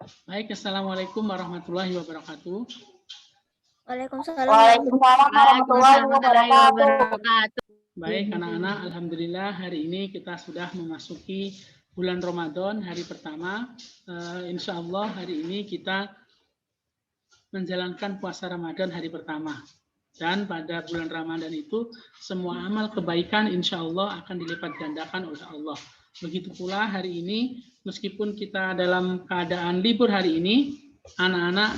Baik, Assalamualaikum warahmatullahi wabarakatuh. Waalaikumsalam Waalaikumsalam warahmatullahi wabarakatuh. Baik, anak-anak, alhamdulillah hari ini kita sudah memasuki bulan Ramadan, hari pertama. Insya Allah hari ini kita menjalankan puasa Ramadan hari pertama. Dan pada bulan Ramadan itu semua amal kebaikan insya Allah akan dilipat gandakan oleh Allah. Begitu pula hari ini, meskipun kita dalam keadaan libur hari ini, anak-anak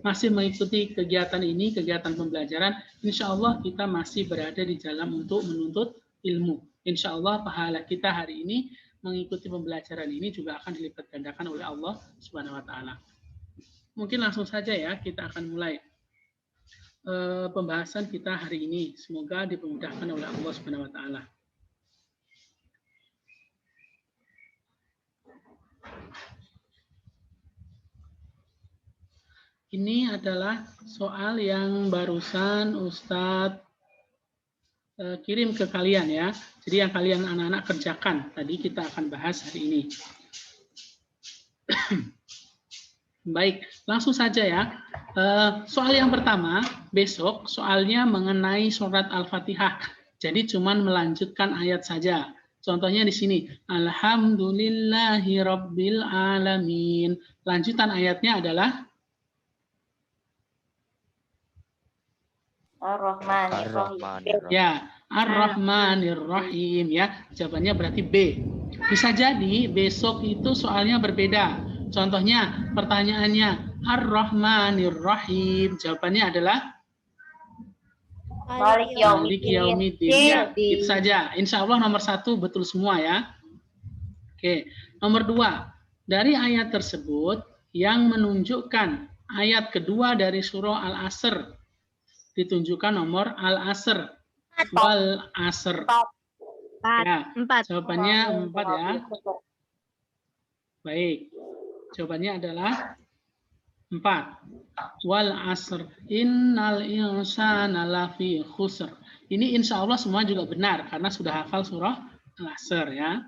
masih mengikuti kegiatan ini, kegiatan pembelajaran, insya Allah kita masih berada di jalan untuk menuntut ilmu. Insya Allah pahala kita hari ini mengikuti pembelajaran ini juga akan dilipat gandakan oleh Allah Subhanahu Wa Taala. Mungkin langsung saja ya kita akan mulai pembahasan kita hari ini. Semoga dipermudahkan oleh Allah Subhanahu Wa Taala. Ini adalah soal yang barusan Ustadz kirim ke kalian ya. Jadi yang kalian anak-anak kerjakan. Tadi kita akan bahas hari ini. Baik, langsung saja ya. Soal yang pertama, besok soalnya mengenai surat Al-Fatihah. Jadi cuman melanjutkan ayat saja. Contohnya di sini, Alhamdulillahirabbil alamin. Lanjutan ayatnya adalah Ar-Rahmanir-Rahim. Ya, Ar-Rahmanir-Rahim ya. Jawabannya berarti B. Bisa jadi besok itu soalnya berbeda. Contohnya pertanyaannya Ar-Rahmanir-Rahim. Jawabannya adalah Malik Malik Yaumiddin. Yaumiddin. Ya, itu saja. Insya Allah nomor 1 betul semua ya. Oke, nomor 2. Dari ayat tersebut yang menunjukkan ayat kedua dari surah Al-Asr ditunjukkan nomor Al-Asr. Wal Asr. Ya, jawabannya 4 ya. Baik. Jawabannya adalah 4. Wal asr innal insana lafi khusr. Ini insya Allah semua juga benar karena sudah hafal surah Al-Asr ya.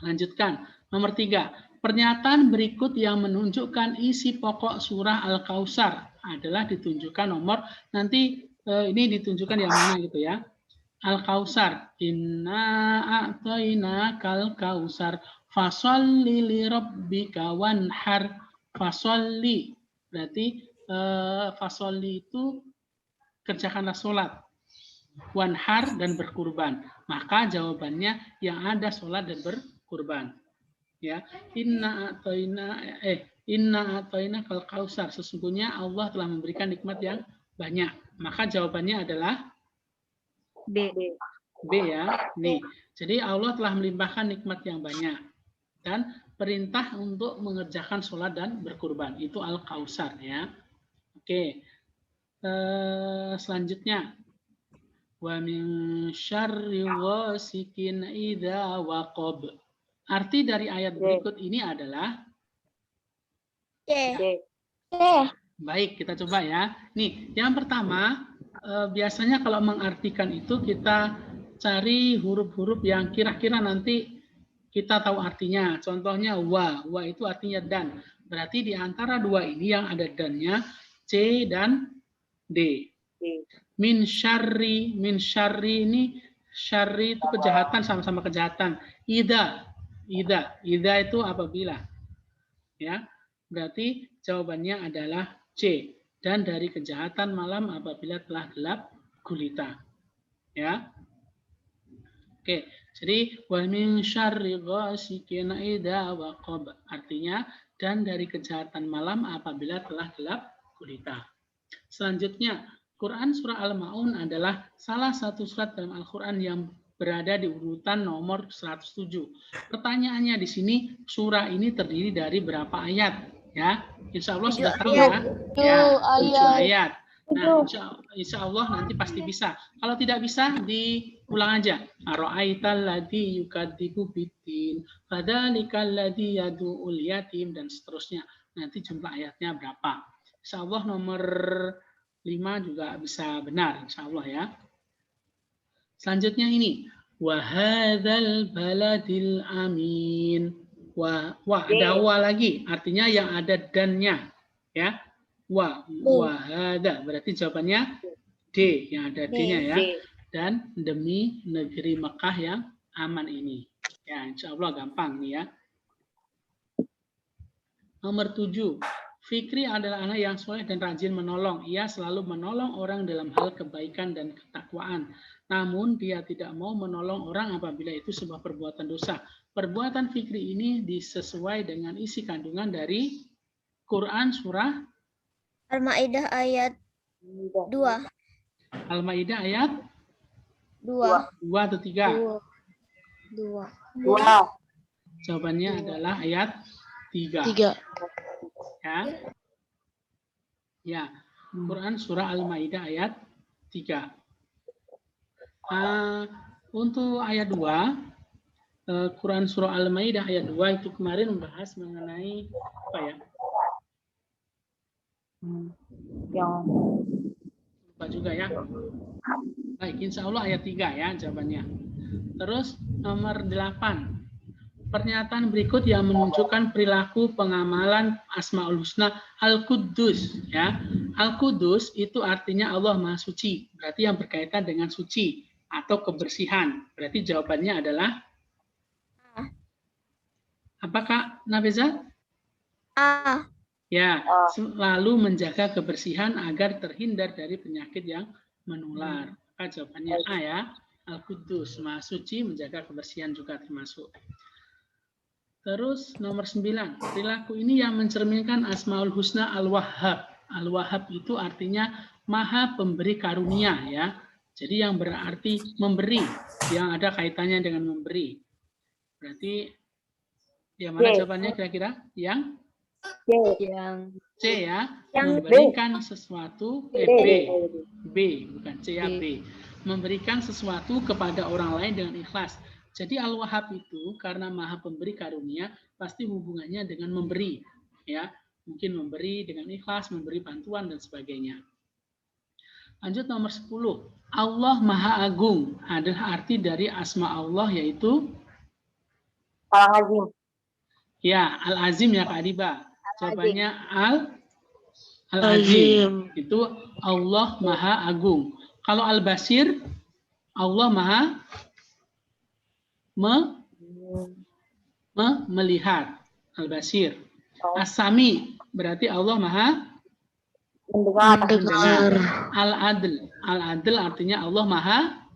Lanjutkan. Nomor 3. Pernyataan berikut yang menunjukkan isi pokok surah Al-Kautsar adalah ditunjukkan nomor nanti ini ditunjukkan yang mana gitu ya. Al-Kautsar. Inna a'tainakal kautsar. Fasolli li rabbika wanhar. Fasolli berarti fasolli itu kerjakanlah sholat, wanhar dan berkurban. Maka jawabannya yang ada sholat dan berkurban. Ya, inna a'taina kal kausar. Sesungguhnya Allah telah memberikan nikmat yang banyak. Maka jawabannya adalah B. B ya. Nih, jadi Allah telah melimpahkan nikmat yang banyak. Dan perintah untuk mengerjakan sholat dan berkurban. Itu Al-Kautsar ya. Oke. Selanjutnya. Wa min syarri ghasikin idza waqab. Arti dari ayat berikut ini adalah baik, kita coba ya. Nih, yang pertama biasanya kalau mengartikan itu kita cari huruf-huruf yang kira-kira nanti kita tahu artinya. Contohnya wa itu artinya dan. Berarti di antara dua ini yang ada dannya C dan D. Min syarri ini syarri itu kejahatan, sama-sama kejahatan. Ida itu apabila. Ya. Berarti jawabannya adalah C. Dan dari kejahatan malam apabila telah gelap gulita. Ya. Oke, jadi wa min syarri ghasikin idza waqab. Artinya dan dari kejahatan malam apabila telah gelap gulita. Selanjutnya, Quran surah Al-Maun adalah salah satu surat dalam Al-Quran yang berada di urutan nomor 107. Pertanyaannya di sini, surah ini terdiri dari berapa ayat? Ya, insya Allah sudah tahu ya. Ya, 7 ayat. Nah, insya Allah nanti pasti bisa. Kalau tidak bisa, diulang aja. Ara'aital ladzi yukadzibu biddin, fadzalikal ladzi yad'ul yatim, dan seterusnya. Nanti jumlah ayatnya berapa? Insya Allah nomor 5 juga bisa benar, insya Allah ya. Selanjutnya ini. Wahadzal baladil amin. Wa ada wa lagi, artinya yang ada dannya, ya. Wahada, berarti jawabannya D, yang ada D-nya ya. Dan demi negeri Mekah yang aman ini. Ya, insya Allah gampang nih ya. Nomor 7. Fikri adalah anak yang soleh dan rajin menolong. Ia selalu menolong orang dalam hal kebaikan dan ketakwaan. Namun dia tidak mau menolong orang apabila itu sebuah perbuatan dosa. Perbuatan Fikri ini disesuai dengan isi kandungan dari Quran surah Al-Maidah ayat 2. Al-Maidah ayat 2 atau 3? 2. Jawabannya adalah ayat 3. Ya, Quran surah Al-Maidah ayat 3. Untuk ayat 2, Quran surah Al-Maidah ayat 2 itu kemarin membahas mengenai apa ya? Lupa juga ya. Baik, insya Allah ayat 3 ya jawabannya. Terus nomor 8. Pernyataan berikut yang menunjukkan perilaku pengamalan Asmaul Husna Al-Quddus. Ya. Al-Quddus itu artinya Allah Maha Suci. Berarti yang berkaitan dengan suci atau kebersihan. Berarti jawabannya adalah apakah Nabeza? A. Ya, selalu menjaga kebersihan agar terhindar dari penyakit yang menular. Maka jawabannya A ya. Al-Quddus, Maha Suci, menjaga kebersihan juga termasuk. Terus nomor 9, perilaku ini yang mencerminkan Asmaul Husna Al-Wahhab. Al-Wahhab itu artinya Maha Pemberi Karunia ya. Jadi yang berarti memberi, yang ada kaitannya dengan memberi. Berarti yang mana jawabannya kira-kira? Yang C ya. Memberikan sesuatu B bukan C ya B. Memberikan sesuatu kepada orang lain dengan ikhlas. Jadi Al-Wahhab itu karena Maha Pemberi Karunia pasti hubungannya dengan memberi, ya mungkin memberi dengan ikhlas, memberi bantuan dan sebagainya. Lanjut nomor 10, Allah Maha Agung adalah arti dari asma Allah yaitu Al-Azim. Ya Al-Azim ya Kak Adiba. Jawabannya Al-Azim itu Allah Maha Agung. Kalau Al-Basir Allah Maha melihat, Al-Basir. As-Sami berarti Allah Maha mendengar. Al-Adl artinya Allah Maha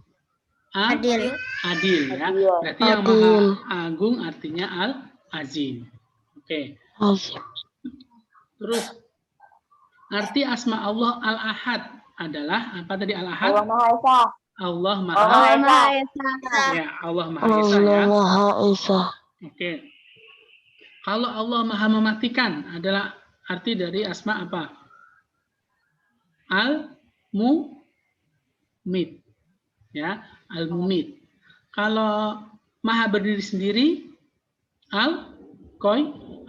adil ya. Berarti yang Maha Agung artinya Al-Azim. Oke. Terus arti asma Allah Al-Ahad adalah apa tadi Al-Ahad? Allah Maha Esa. Ya, Allah Maha Esa ya. Oke. Kalau Allah Maha Mematikan adalah arti dari asma apa? Al-Mumit. Ya, Al-Mumit. Kalau Maha berdiri sendiri Al-Qayyum.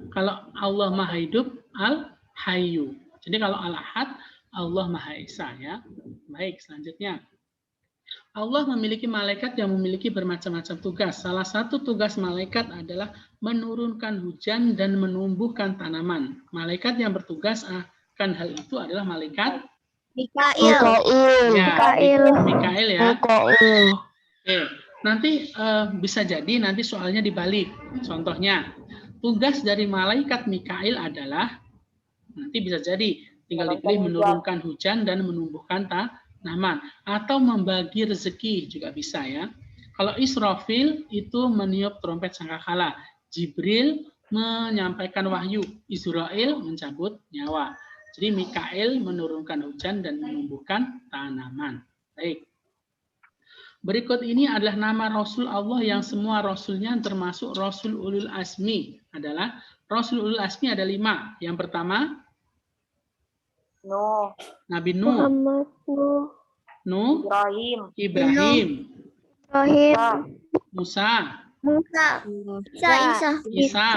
Kalau Allah Maha Hidup Al-Hayyu. Jadi kalau Al-Ahad Allah Maha Esa ya. Baik, selanjutnya. Allah memiliki malaikat yang memiliki bermacam-macam tugas. Salah satu tugas malaikat adalah menurunkan hujan dan menumbuhkan tanaman. Malaikat yang bertugas akan hal itu adalah malaikat Mikail ya. Oke. Nanti bisa jadi nanti soalnya dibalik. Contohnya, tugas dari malaikat Mikail adalah nanti bisa jadi tinggal dipilih menurunkan hujan dan menumbuhkan tanaman atau membagi rezeki juga bisa ya. Kalau Israfil itu meniup trompet sangkakala, Jibril menyampaikan wahyu, Israel mencabut nyawa. Jadi Mikail menurunkan hujan dan menumbuhkan tanaman. Baik. Berikut ini adalah nama Rasul Allah yang semua Rasulnya termasuk Rasul Ulul Azmi adalah Rasul Ulul Azmi ada 5. Yang pertama Nabi Nuh, Ibrahim, Musa, Isa,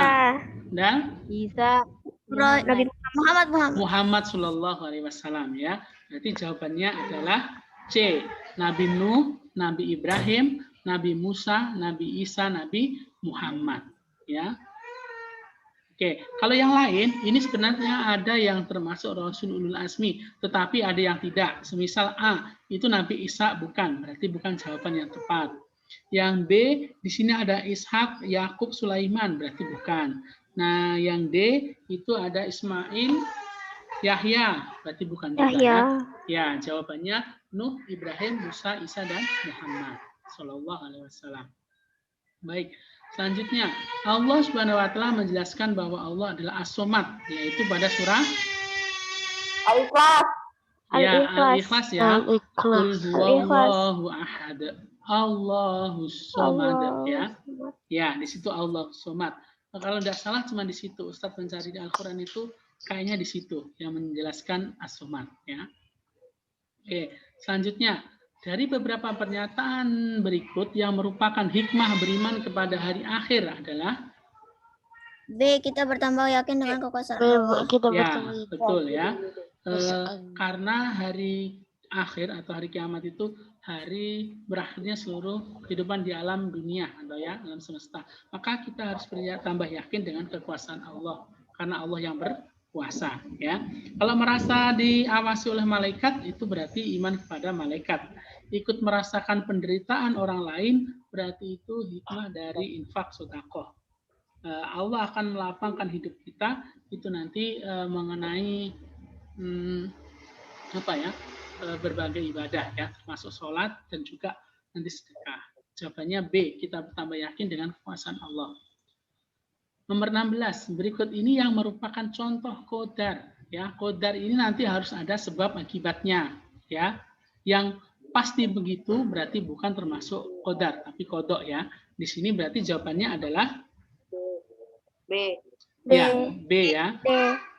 dan Nabi Muhammad Sallallahu Alaihi Wasallam ya. Berarti jawabannya adalah C. Nabi Nuh, Nabi Ibrahim, Nabi Musa, Nabi Isa, Nabi Muhammad. Ya. Oke, kalau yang lain, ini sebenarnya ada yang termasuk Rasul Ulul Azmi, tetapi ada yang tidak. Semisal A, itu Nabi Isa bukan, berarti bukan jawaban yang tepat. Yang B, di sini ada Ishak, Yakub, Sulaiman, berarti bukan. Nah, yang D, itu ada Ismail, Yahya, berarti bukan juga ya. Ya, jawabannya Nuh, Ibrahim, Musa, Isa, dan Muhammad Sallallahu Alaihi Wasallam. Baik, selanjutnya Allah Subhanahu Wa Taala menjelaskan bahwa Allah adalah As-Somad, yaitu pada surah Al-Ikhlas. ya Al-Ikhlas ya. Qul huwallahu ahad, Allahus somad ya. Ya, di situ Allahus somad. Kalau tidak salah cuma di situ. Ustadz mencari di Al-Qur'an itu kayaknya di situ yang menjelaskan As-Somad ya. Oke, selanjutnya dari beberapa pernyataan berikut yang merupakan hikmah beriman kepada hari akhir adalah B. Kita bertambah yakin dengan kekuasaan Allah. ya, betul ya. Karena hari akhir atau hari kiamat itu hari berakhirnya seluruh kehidupan di alam dunia atau ya alam semesta. Maka kita harus tambah yakin dengan kekuasaan Allah karena Allah yang berkuasa ya. Kalau merasa diawasi oleh malaikat itu berarti iman kepada malaikat. Ikut merasakan penderitaan orang lain berarti itu hikmah dari infak sedekah. Allah akan melapangkan hidup kita itu nanti mengenai berbagai ibadah ya, termasuk sholat dan juga nanti sedekah. Jawabannya B, kita bertambah yakin dengan kekuasaan Allah. Nomor 16, berikut ini yang merupakan contoh qadar ya. Qadar ini nanti harus ada sebab akibatnya ya. Yang pasti begitu berarti bukan termasuk qadar tapi kodok ya. Di sini berarti jawabannya adalah B. Ya, B ya.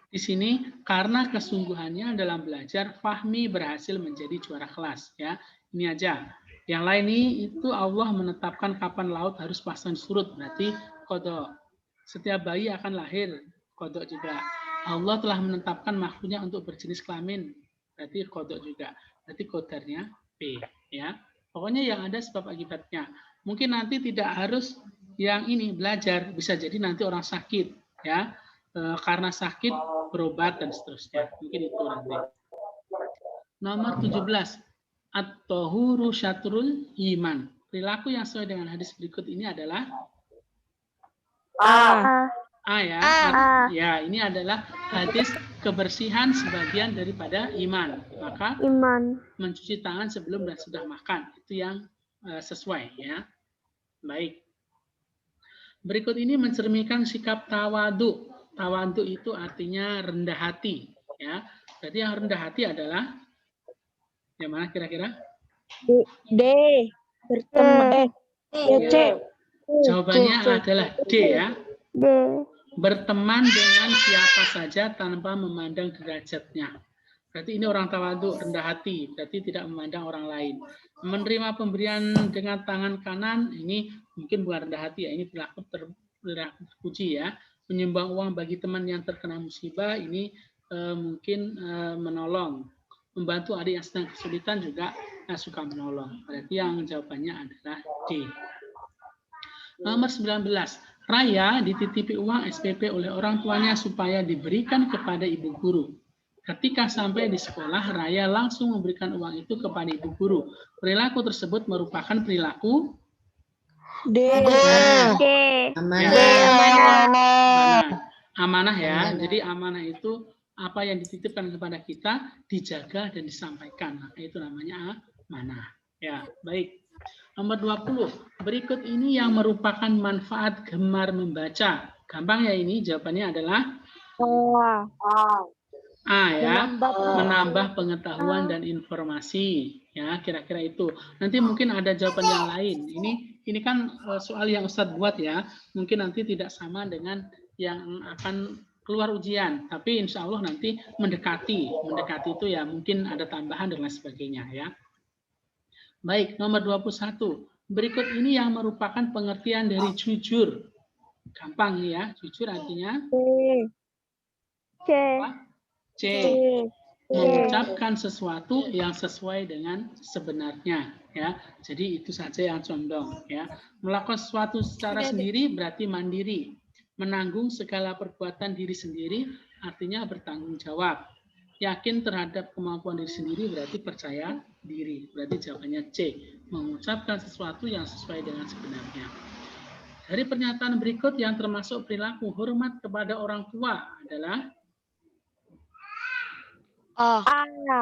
Di sini karena kesungguhannya dalam belajar, Fahmi berhasil menjadi juara kelas ya. Ini aja. Yang lain ini itu Allah menetapkan kapan laut harus pasang surut, berarti kodok. Setiap bayi akan lahir, kodok juga. Allah telah menetapkan makhluknya untuk berjenis kelamin, berarti kodok juga. Berarti kodarnya B ya. Pokoknya yang ada sebab akibatnya. Mungkin nanti tidak harus yang ini belajar, bisa jadi nanti orang sakit ya, karena sakit berobat dan seterusnya, mungkin itu nanti. Nomor 17, at-tahuru syatrul iman. Perilaku yang sesuai dengan hadis berikut ini adalah A ya. Ya, ini adalah hadis kebersihan sebagian daripada iman. Maka mencuci tangan sebelum dan sudah makan itu yang sesuai ya. Baik. Berikut ini mencerminkan sikap tawadu. Tawadu itu artinya rendah hati, ya. Jadi yang rendah hati adalah yang mana kira-kira? D. Berteman. Ya. Jawabannya adalah D ya. D. Berteman dengan siapa saja tanpa memandang derajatnya. Berarti ini orang tawadu, rendah hati, berarti tidak memandang orang lain. Menerima pemberian dengan tangan kanan, ini mungkin bukan rendah hati ya, ini perilaku terpuji ya. Menyumbang uang bagi teman yang terkena musibah, ini mungkin menolong. Membantu adik yang sedang kesulitan juga suka menolong. Berarti yang jawabannya adalah D. Nomor 19, Raya dititipi uang SPP oleh orang tuanya supaya diberikan kepada ibu guru. Ketika sampai di sekolah, Raya langsung memberikan uang itu kepada ibu guru. Perilaku tersebut merupakan perilaku D. Amanah ya. Jadi amanah itu apa yang dititipkan kepada kita dijaga dan disampaikan. Maka itu namanya amanah. Ya, baik. Nomor 20. Berikut ini yang merupakan manfaat gemar membaca. Gampang ya ini, jawabannya adalah A ya, menambah pengetahuan dan informasi ya, kira-kira itu. Nanti mungkin ada jawaban yang lain. Ini kan soal yang Ustadz buat ya, mungkin nanti tidak sama dengan yang akan keluar ujian, tapi insya Allah nanti mendekati itu ya mungkin ada tambahan dan lain sebagainya ya. Baik, nomor 21. Berikut ini yang merupakan pengertian dari jujur. Gampang ya, jujur artinya C. mengucapkan sesuatu yang sesuai dengan sebenarnya, ya. Jadi itu saja yang condong, ya. Melakukan sesuatu secara sendiri berarti mandiri. Menanggung segala perbuatan diri sendiri artinya bertanggung jawab. Yakin terhadap kemampuan diri sendiri berarti percaya diri. Berarti jawabannya C. Mengucapkan sesuatu yang sesuai dengan sebenarnya. Dari pernyataan berikut yang termasuk perilaku hormat kepada orang tua adalah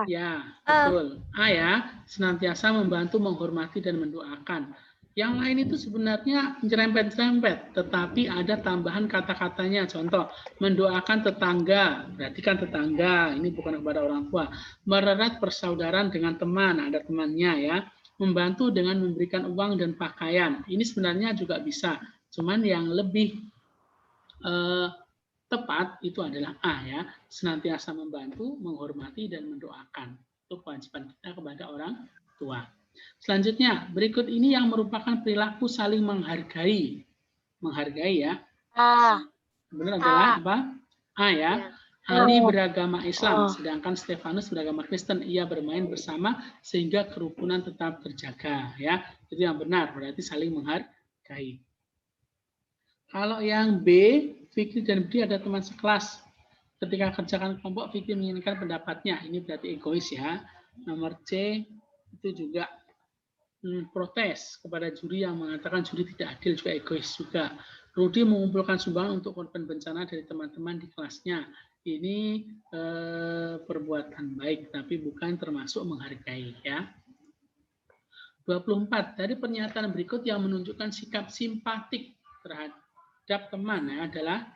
ya, betul. A ya, senantiasa membantu, menghormati, dan mendoakan. Yang lain itu sebenarnya nyerempet-nyerempet, tetapi ada tambahan kata-katanya. Contoh, mendoakan tetangga, berarti kan tetangga, ini bukan kepada orang tua. Mererat persaudaraan dengan teman, ada temannya ya. Membantu dengan memberikan uang dan pakaian. Ini sebenarnya juga bisa, cuman yang lebih tepat itu adalah A ya, senantiasa membantu, menghormati, dan mendoakan. Itu kewajiban kita kepada orang tua. Selanjutnya, berikut ini yang merupakan perilaku saling menghargai. Menghargai ya. Benar adalah apa? A ya. Ali beragama Islam, sedangkan Stefanus beragama Kristen. Ia bermain bersama sehingga kerukunan tetap terjaga ya. Itu yang benar, berarti saling menghargai. Kalau yang B, Fikri dan Budi ada teman sekelas. Ketika kerjakan kelompok, Fikri menginginkan pendapatnya. Ini berarti egois ya. Nomor C, itu juga protes kepada juri yang mengatakan juri tidak adil, juga egois juga. Rudi mengumpulkan sumbangan untuk korban bencana dari teman-teman di kelasnya. Ini perbuatan baik, tapi bukan termasuk menghargai ya. 24. Dari pernyataan berikut yang menunjukkan sikap simpatik terhadap teman ya, adalah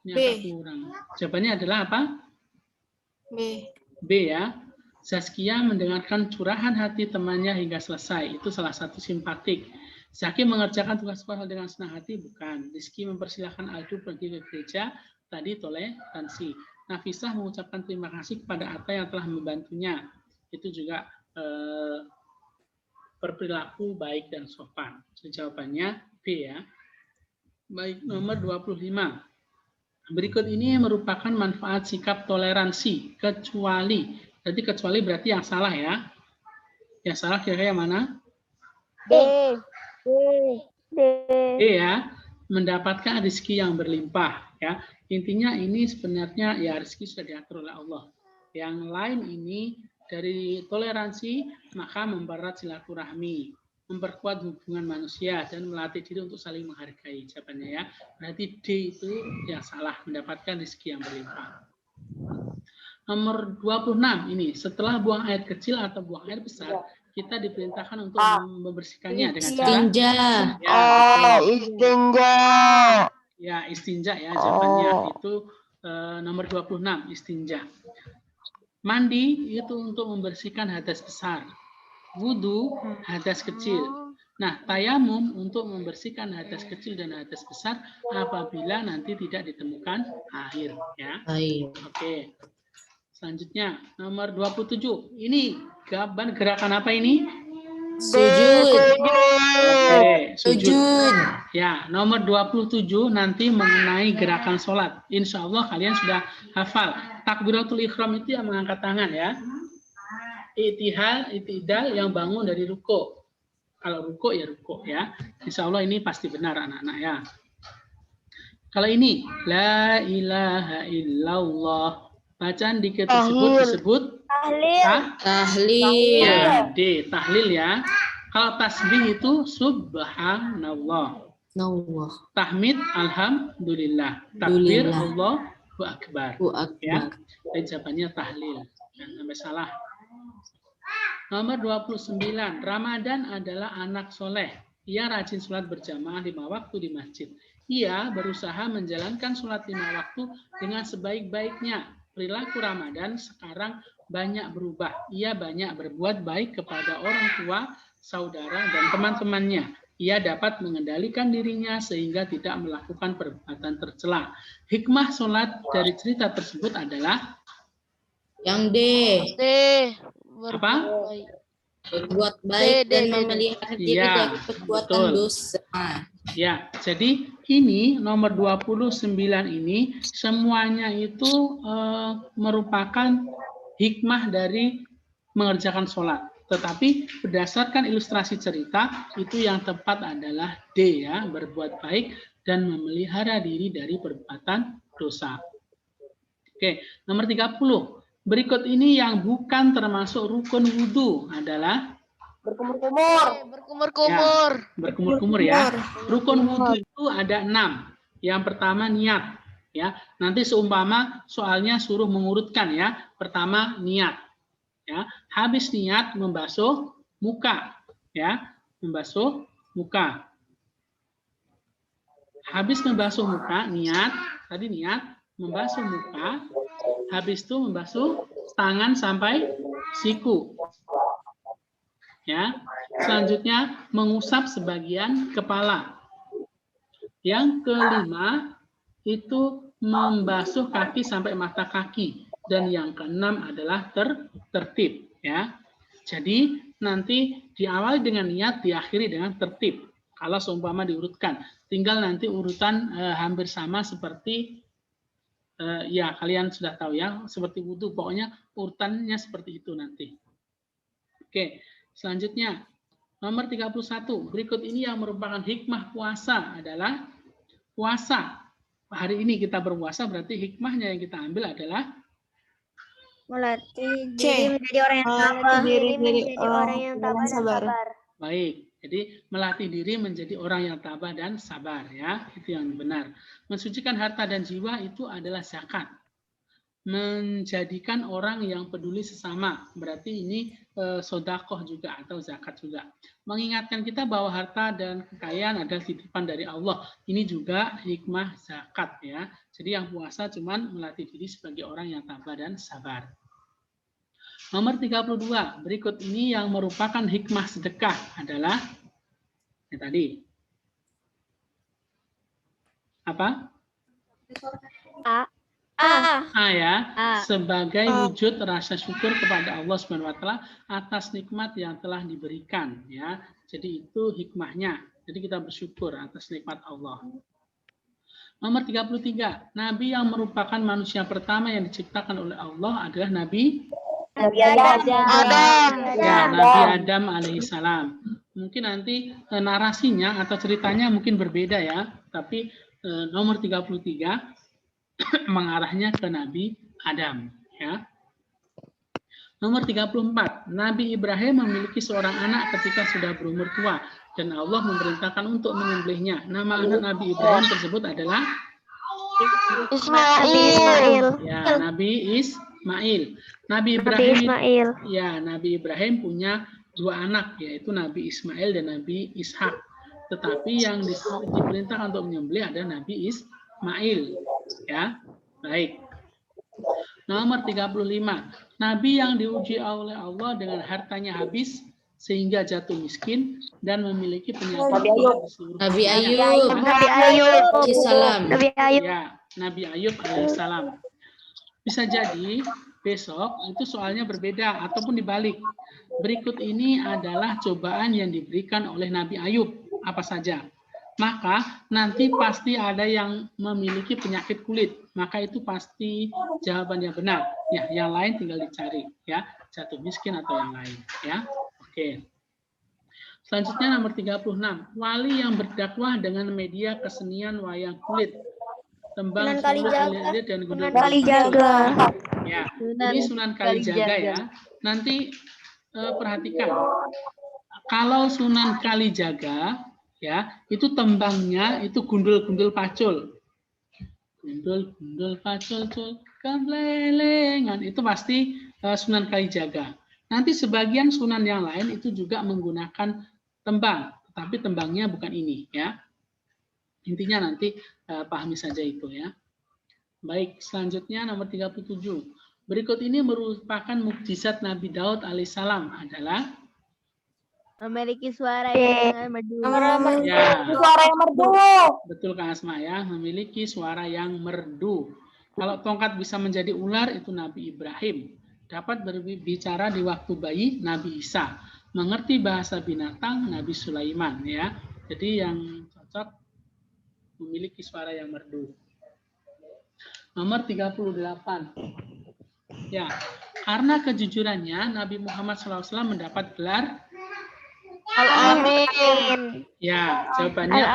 B. Kurang. Jawabannya adalah apa? B ya. Zaskia mendengarkan curahan hati temannya hingga selesai. Itu salah satu simpatik. Zaki mengerjakan tugas sekolah dengan senang hati, bukan. Rizky mempersilahkan Aldo pergi ke gereja, tadi toleransi. Nafisah mengucapkan terima kasih kepada Atta yang telah membantunya. Itu juga berperilaku baik dan sopan. Jadi jawabannya B ya. Baik, nomor 25. Berikut ini merupakan manfaat sikap toleransi, kecuali. Berarti kecuali berarti yang salah ya. Yang salah kira-kira yang mana? D ya, mendapatkan rezeki yang berlimpah ya. Intinya ini sebenarnya ya rezeki sudah diatur oleh Allah. Yang lain ini dari toleransi maka mempererat silaturahmi, memperkuat hubungan manusia dan melatih diri untuk saling menghargai. Jawabannya ya. Berarti D itu yang salah, mendapatkan rezeki yang berlimpah. Nomor 26 ini, setelah buang air kecil atau buang air besar, kita diperintahkan untuk membersihkannya dengan cara istinja. Istinja. Ya, istinja ya jawabannya itu nomor 26 istinja. Mandi itu untuk membersihkan hadas besar. Wudu hadas kecil. Nah, tayamum untuk membersihkan hadas kecil dan hadas besar apabila nanti tidak ditemukan air ya. Oke. Selanjutnya nomor 27. Ini gerakan apa ini? Sujud. Oke, Sujud. Ya, nomor 27 nanti mengenai gerakan sholat. Insya Allah kalian sudah hafal. Takbiratul ikhram itu yang mengangkat tangan ya. Itidal yang bangun dari ruko. Kalau ruko ya ruko ya. Insya Allah ini pasti benar anak-anak ya. Kalau ini la ilaha illallah. Bacaan dikir tersebut disebut tahlil. Ya, D, tahlil ya. Kalau tasbih itu subhanallah. Tahmid alhamdulillah. Takbir Allahu akbar. Ya. Jawabannya tahlil. Jangan sampai salah. Nomor 29. Ramadan adalah anak soleh. Ia rajin sholat berjamaah 5 waktu di masjid. Ia berusaha menjalankan sholat 5 waktu dengan sebaik-baiknya. Perilaku Ramadan sekarang banyak berubah. Ia banyak berbuat baik kepada orang tua, saudara, dan teman-temannya. Ia dapat mengendalikan dirinya sehingga tidak melakukan perbuatan tercela. Hikmah sholat dari cerita tersebut adalah yang D. Apa? Berbuat baik dan memelihara diri Iya, dari perbuatan betul. dosa. Ya, jadi ini nomor 29 ini semuanya itu merupakan hikmah dari mengerjakan sholat. Tetapi berdasarkan ilustrasi cerita, itu yang tepat adalah D ya, berbuat baik dan memelihara diri dari perbuatan dosa. Oke, nomor 30. Berikut ini yang bukan termasuk rukun wudhu adalah Berkumur-kumur. Berkumur-kumur. berkumur-kumur ya. Rukun wudhu itu ada 6. Yang pertama niat ya. Nanti seumpama soalnya suruh mengurutkan ya. Pertama niat ya. Habis niat membasuh muka ya. Membasuh muka. Habis membasuh muka niat, tadi niat membasuh muka. Habis itu membasuh tangan sampai siku. Ya. Selanjutnya mengusap sebagian kepala. Yang kelima itu membasuh kaki sampai mata kaki, dan yang keenam adalah tertib ya. Jadi nanti diawali dengan niat, diakhiri dengan tertib. Kalau seumpama diurutkan, tinggal nanti urutan hampir sama seperti ya kalian sudah tahu ya, seperti wudhu, pokoknya urutannya seperti itu nanti. Oke, selanjutnya nomor 31. Berikut ini yang merupakan hikmah puasa adalah puasa. Hari ini kita berpuasa berarti hikmahnya yang kita ambil adalah Melatih diri menjadi orang yang tabah. baik. Jadi melatih diri menjadi orang yang tabah dan sabar ya, itu yang benar. Mensucikan harta dan jiwa itu adalah zakat. Menjadikan orang yang peduli sesama, berarti ini sodakoh juga atau zakat juga. Mengingatkan kita bahwa harta dan kekayaan adalah titipan dari Allah, ini juga hikmah zakat ya. Jadi yang puasa cuman melatih diri sebagai orang yang tabah dan sabar. Nomor 32, berikut ini yang merupakan hikmah sedekah adalah ini tadi. Apa? A ya, sebagai wujud rasa syukur kepada Allah SWT atas nikmat yang telah diberikan ya. Jadi itu hikmahnya. Jadi kita bersyukur atas nikmat Allah. Nomor 33, nabi yang merupakan manusia pertama yang diciptakan oleh Allah adalah Nabi Adam. ya, Nabi Adam alaihissalam. Mungkin nanti narasinya atau ceritanya mungkin berbeda ya, tapi nomor 33 mengarahnya ke Nabi Adam ya. Nomor 34, Nabi Ibrahim memiliki seorang anak ketika sudah berumur tua dan Allah memerintahkan untuk menyembelihnya. Nama anak Nabi Ibrahim tersebut adalah Ismail. ya, Nabi Ismail. Nabi Ibrahim ya, Nabi Ibrahim punya dua anak, yaitu Nabi Ismail dan Nabi Ishak. Tetapi yang diperintahkan untuk menyembelih adalah Nabi Ismail. Ya, baik. Nomor 35. Nabi yang diuji oleh Allah dengan hartanya habis sehingga jatuh miskin dan memiliki penyakit di seluruh Nabi tubuhnya. Ayub. Alaihissalam. Ya, Nabi Ayub alaihissalam. Bisa jadi besok itu soalnya berbeda ataupun dibalik. Berikut ini adalah cobaan yang diberikan oleh Nabi Ayub. Apa saja? Maka nanti pasti ada yang memiliki penyakit kulit. Maka itu pasti jawaban yang benar. Ya, yang lain tinggal dicari. Ya, jatuh miskin atau yang lain. Ya, oke. Selanjutnya nomor 36. Wali yang berdakwah dengan media kesenian wayang kulit. Tembang, Sunan Kalijaga dan Gundul Kalijaga. Ya, ini Sunan Kalijaga ya. Nanti perhatikan. Kalau Sunan Kalijaga ya, itu tembangnya itu gundul-gundul pacul. Gundul-gundul pacul cul kamblelengan, itu pasti Sunan Kalijaga. Nanti sebagian sunan yang lain itu juga menggunakan tembang, tetapi tembangnya bukan ini ya. Intinya nanti pahami saja itu ya. Baik, selanjutnya nomor 37. Berikut ini merupakan mukjizat Nabi Daud alaihissalam adalah Memiliki suara yang merdu. ya, Suara yang merdu. betul Kak Asma ya, memiliki suara yang merdu. Kalau tongkat bisa menjadi ular itu Nabi Ibrahim. Dapat berbicara di waktu bayi Nabi Isa. mengerti bahasa binatang Nabi Sulaiman ya. Jadi yang cocok memiliki suara yang merdu. Nomor 38. Ya, karena kejujurannya Nabi Muhammad SAW mendapat gelar Al-Amin. ya, jawabannya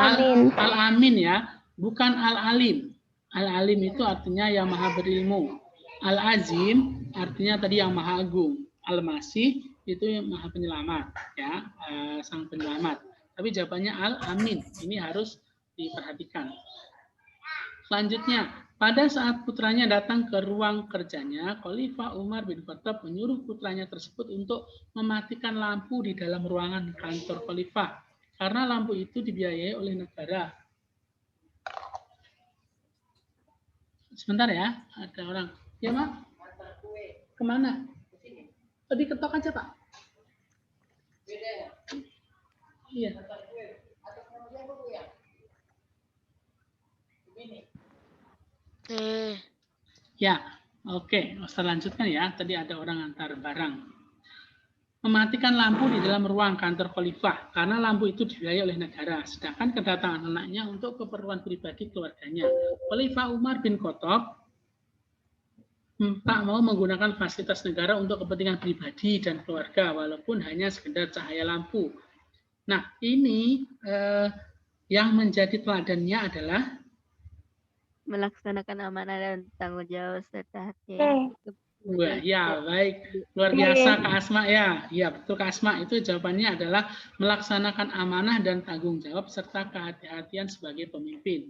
Al-Amin ya, bukan Al-Alim. Al-Alim itu artinya yang maha berilmu. Al-Azim artinya tadi yang maha agung. Al-Masih itu yang maha penyelamat ya, sang penyelamat. Tapi jawabannya Al-Amin. Ini harus diperhatikan. Selanjutnya, pada saat putranya datang ke ruang kerjanya, Khalifah Umar bin Khattab menyuruh putranya tersebut untuk mematikan lampu di dalam ruangan kantor Khalifah. Karena lampu itu dibiayai oleh negara. Sebentar ya, ada orang. Ya, Mak? Kemana? Tadi ketok aja, Pak. Iya. Ya, oke. Ustaz lanjutkan ya. Tadi ada orang antar barang. Mematikan lampu di dalam ruang kantor Khalifah karena lampu itu dibiayai oleh negara. Sedangkan kedatangan anaknya untuk keperluan pribadi keluarganya. Khalifah Umar bin Khattab tak mau menggunakan fasilitas negara untuk kepentingan pribadi dan keluarga, walaupun hanya sekedar cahaya lampu. Nah, ini yang menjadi teladannya adalah Melaksanakan amanah dan tanggung jawab serta hati. Wah, ya baik, luar biasa Kak Asma ya. Ya betul Kak Asma, itu jawabannya adalah melaksanakan amanah dan tanggung jawab serta kehati-hatian sebagai pemimpin.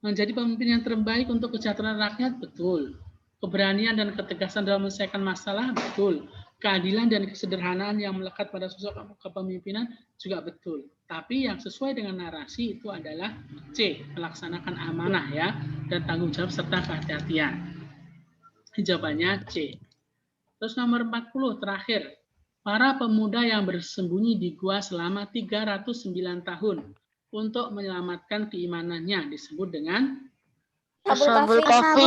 Menjadi pemimpin yang terbaik untuk kesejahteraan rakyat, betul. Keberanian dan ketegasan dalam menyelesaikan masalah, betul. Keadilan dan kesederhanaan yang melekat pada sosok kepemimpinan juga betul. Tapi yang sesuai dengan narasi itu adalah C, melaksanakan amanah ya, dan tanggung jawab serta kehati-hatian. Jawabannya C. Terus nomor 40 terakhir. Para pemuda yang bersembunyi di gua selama 309 tahun untuk menyelamatkan keimanannya disebut dengan Ashabul Kahfi.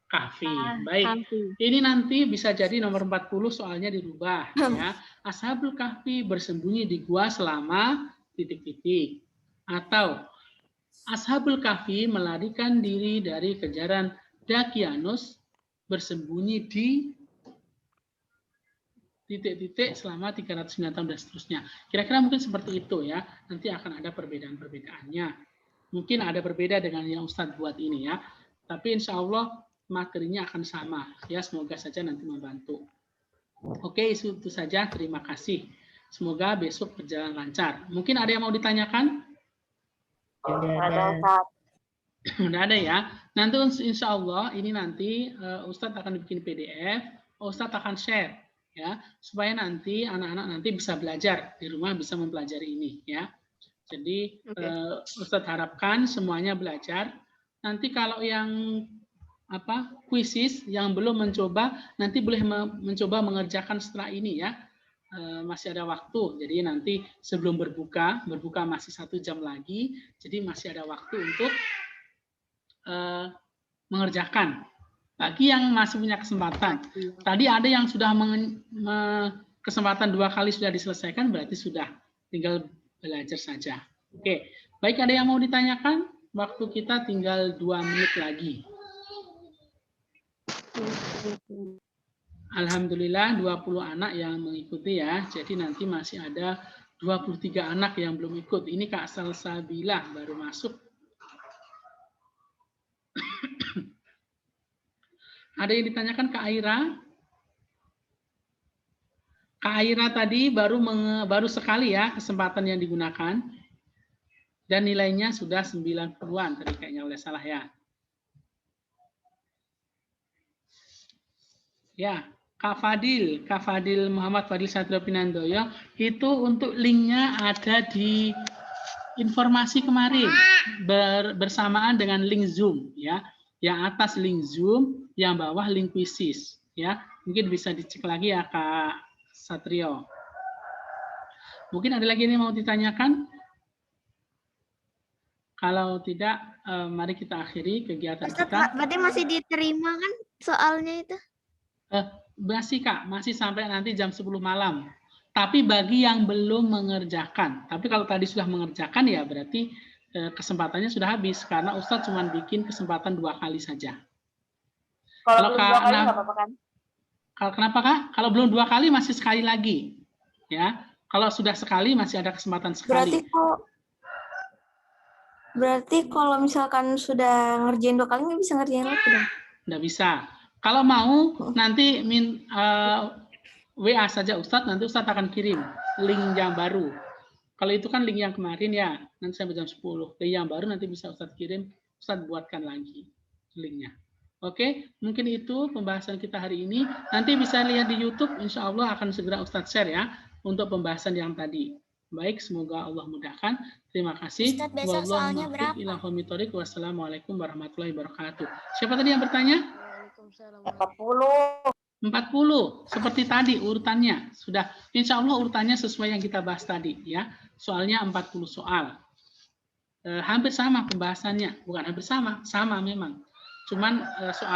Kahfi. Baik. Ini nanti bisa jadi nomor 40 soalnya dirubah ya. Ashabul Kahfi bersembunyi di gua selama titik-titik. Atau Ashabul Kahfi melarikan diri dari kejaran Dakianus bersembunyi di titik-titik selama 309 tahun dan seterusnya. Kira-kira mungkin seperti itu ya. Nanti akan ada perbedaan-perbedaannya. Mungkin ada berbeda dengan yang Ustadz buat ini ya. Tapi insya Allah materinya akan sama. Ya, semoga saja nanti membantu. Oke, itu saja. Terima kasih. Semoga besok berjalan lancar. Mungkin ada yang mau ditanyakan? Udah ada ya. Nanti insya Allah ini nanti Ustadz akan bikin PDF. Ustadz akan share ya, supaya nanti anak-anak nanti bisa belajar di rumah, bisa mempelajari ini ya. Jadi Ustadz harapkan semuanya belajar. Nanti kalau yang kuisis yang belum mencoba, nanti boleh mencoba mengerjakan setelah ini ya. Masih ada waktu. Jadi nanti sebelum berbuka masih 1 jam lagi. Jadi masih ada waktu untuk mengerjakan. Bagi yang masih punya kesempatan. Tadi ada yang sudah kesempatan 2 kali sudah diselesaikan, berarti sudah tinggal belajar saja. Oke, baik, ada yang mau ditanyakan? Waktu kita tinggal 2 menit lagi. Alhamdulillah 20 anak yang mengikuti ya. Jadi nanti masih ada 23 anak yang belum ikut. Ini Kak Salsabilah baru masuk. Ada yang ditanyakan Kak Aira? Kak Aira tadi baru sekali ya kesempatan yang digunakan. Dan nilainya sudah 90-an tadi kayaknya oleh salah ya. Ya, Kak Fadil Muhammad Fadil Satrio Pinandoyo, itu untuk linknya ada di informasi kemarin bersamaan dengan link Zoom ya. Yang atas link Zoom, yang bawah link kuisis ya. Mungkin bisa dicek lagi ya Kak Satrio. Mungkin ada lagi yang mau ditanyakan? Kalau tidak, mari kita akhiri kegiatan kita. Berarti masih diterima kan soalnya itu? Masih Kak, masih sampai nanti jam 10 malam. Tapi bagi yang belum mengerjakan, tapi kalau tadi sudah mengerjakan ya berarti kesempatannya sudah habis karena Ustadz cuma bikin kesempatan 2 kali saja. Kalau belum 2 kali Kak, nggak apa-apa kan? kalau kenapa Kak? Kalau belum 2 kali masih sekali lagi, ya. Kalau sudah sekali masih ada kesempatan sekali. Berarti kalau misalkan sudah ngerjain 2 kali nggak bisa ngerjain lagi dong? Nggak bisa. Kalau mau nanti WA saja Ustadz, nanti Ustadz akan kirim link yang baru. Kalau itu kan link yang kemarin ya, nanti sampai jam 10. Link yang baru nanti bisa Ustadz kirim, Ustadz buatkan lagi linknya. Oke, mungkin itu pembahasan kita hari ini. Nanti bisa lihat di YouTube, insya Allah akan segera Ustadz share ya, untuk pembahasan yang tadi. Baik, semoga Allah mudahkan. Terima kasih. Ustadz, besok soalnya berapa? Wassalamualaikum warahmatullahi wabarakatuh. Siapa tadi yang bertanya? 40. 40 seperti tadi urutannya sudah, insya Allah urutannya sesuai yang kita bahas tadi ya, soalnya 40 soal, hampir sama pembahasannya, bukan hampir sama memang, cuman soal